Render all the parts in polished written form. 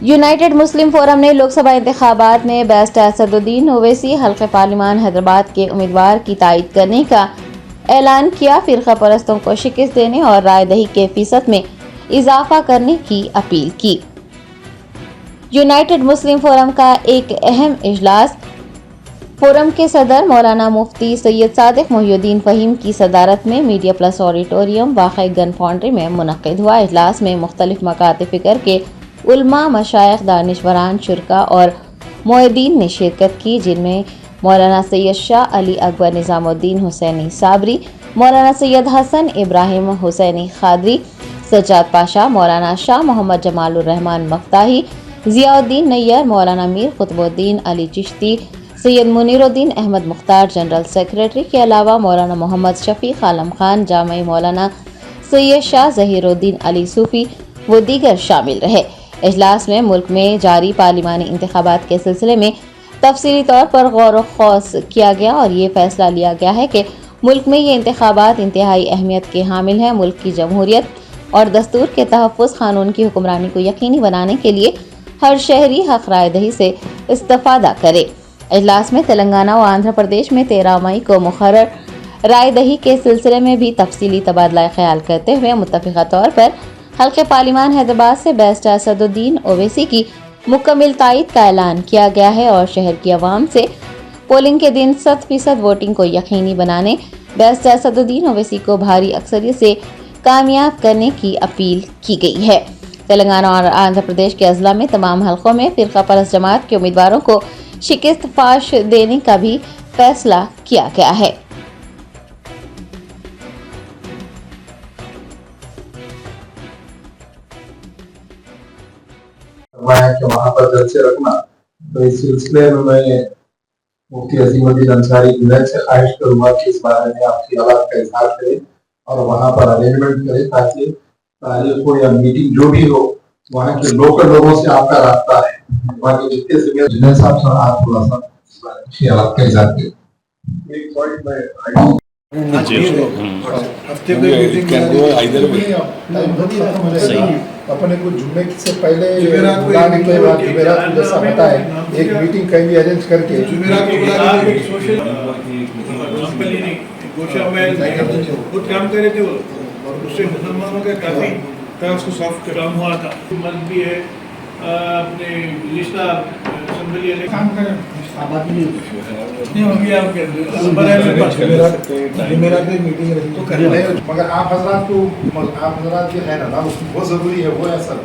United مسلم forum نے لوک سبھا انتخابات میں بیرسٹر اسدالدین اویسی حلقہ پارلیمان حیدرآباد کے امیدوار کی تائید کرنے کا اعلان کیا۔ فرقہ پرستوں کو شکست دینے اور رائے دہی کے فیصد میں اضافہ کرنے کی اپیل کی۔ یونائٹڈ مسلم فورم کا ایک اہم اجلاس فورم کے صدر مولانا مفتی سید صادق محی الدین فہیم کی صدارت میں میڈیا پلس آڈیٹوریم واقع گن فاؤنڈری میں منعقد ہوا۔ اجلاس میں مختلف مکاتب فکر کے علماء، مشائخ، دانشوران، شرکاء اور معیدین نے شرکت کی، جن میں مولانا سید شاہ علی اکبر نظام الدین حسینی صابری، مولانا سید حسن ابراہیم حسینی قادری، سجاد پاشا، مولانا شاہ محمد جمال الرحمن مفتاحی، ضیاء الدین نیار، مولانا میر قطب الدین علی چشتی، سید منیر الدین احمد مختار جنرل سیکریٹری کے علاوہ مولانا محمد شفیق عالم خان جامعی، مولانا سید شاہ ظہیر الدین علی صوفی و دیگر شامل رہے۔ اجلاس میں ملک میں جاری پارلیمانی انتخابات کے سلسلے میں تفصیلی طور پر غور و خوض کیا گیا اور یہ فیصلہ لیا گیا ہے کہ ملک میں یہ انتخابات انتہائی اہمیت کے حامل ہیں۔ ملک کی جمہوریت اور دستور کے تحفظ، قانون کی حکمرانی کو یقینی بنانے کے لیے ہر شہری حق رائے دہی سے استفادہ کرے۔ اجلاس میں تلنگانہ و آندھرا پردیش میں 13 مئی کو مقرر رائے دہی کے سلسلے میں بھی تفصیلی تبادلہ خیال کرتے ہوئے متفقہ طور پر حلقہ پارلیمان حیدرآباد سے بیرسٹر اسدالدین اویسی کی مکمل تائید کا اعلان کیا گیا ہے اور شہر کی عوام سے پولنگ کے دن 100% ووٹنگ کو یقینی بنانے، بیرسٹر اسدالدین اویسی کو بھاری اکثریت سے کامیاب کرنے کی اپیل کی گئی ہے۔ تلنگانہ اور آندھرا پردیش کے اضلاع میں تمام حلقوں میں فرقہ پرست جماعت کے امیدواروں کو شکست فاش دینے کا بھی فیصلہ کیا گیا ہے۔ کہ وہاں پر جلسے رکھنا، تو اس سلسلے میں مفتی عظیم الدین انصاری جنید سے خواہش کروں گا کہ اس بارے میں آپ کی آواز کا اظہار کریں اور وہاں پر ارینجمنٹ کریں تاکہ تاریخ ہو یا میٹنگ جو بھی ہو وہاں کے لوکل لوگوں سے آپ کا رابطہ ہے، وہاں کے جتنے سے جنید صاحب سے آپ تھوڑا سا خیالات کا اظہار کریں۔ ایک پوائنٹ میں اپنے کو جمعے سے پہلے جمعرات جیسا بتائے ایک میٹنگ کہیں بھی ارینج کر کے خود کام کر رہے تھے وہ، اور اس سے مسلمانوں کا کافی طرح سے سافٹ کام ہوا تھا۔ مرد بھی ہے اپنے رشتہ اسمبلی والے کام کریں مگر آپ حضرات کو کے خیر اللہ بہت ضروری ہے، وہ ہے سر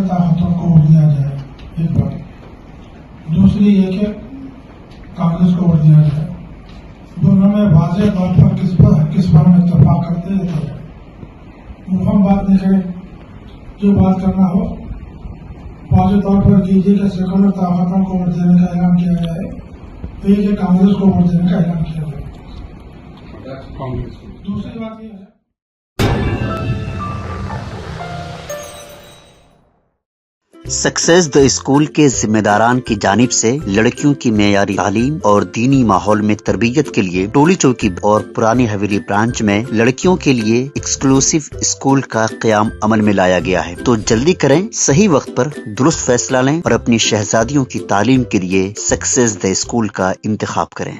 طاقتوں کو ووٹ دیا جائے، ایک بات۔ دوسری یہ کہ کانگریس کو ووٹ دیا جائے، دونوں میں واضح طور پر کس بار میں اتفاق کرتے ہیں، مفہوم بات نہیں کریں، جو بات کرنا ہو واضح طور پر کیجیے کہ سیکولر طاقتوں کو ووٹ دینے کا اعلان کیا گیا ہے، یہ کہ کانگریس کو ووٹ دینے کا اعلان کیا گیا ہے۔ دوسری بات یہ ہے سکسیس دا اسکول کے ذمہ داران کی جانب سے لڑکیوں کی معیاری تعلیم اور دینی ماحول میں تربیت کے لیے ٹولی چوکی اور پرانی حویلی برانچ میں لڑکیوں کے لیے ایکسکلوسیو اسکول کا قیام عمل میں لایا گیا ہے۔ تو جلدی کریں، صحیح وقت پر درست فیصلہ لیں اور اپنی شہزادیوں کی تعلیم کے لیے سکسیس دا اسکول کا انتخاب کریں۔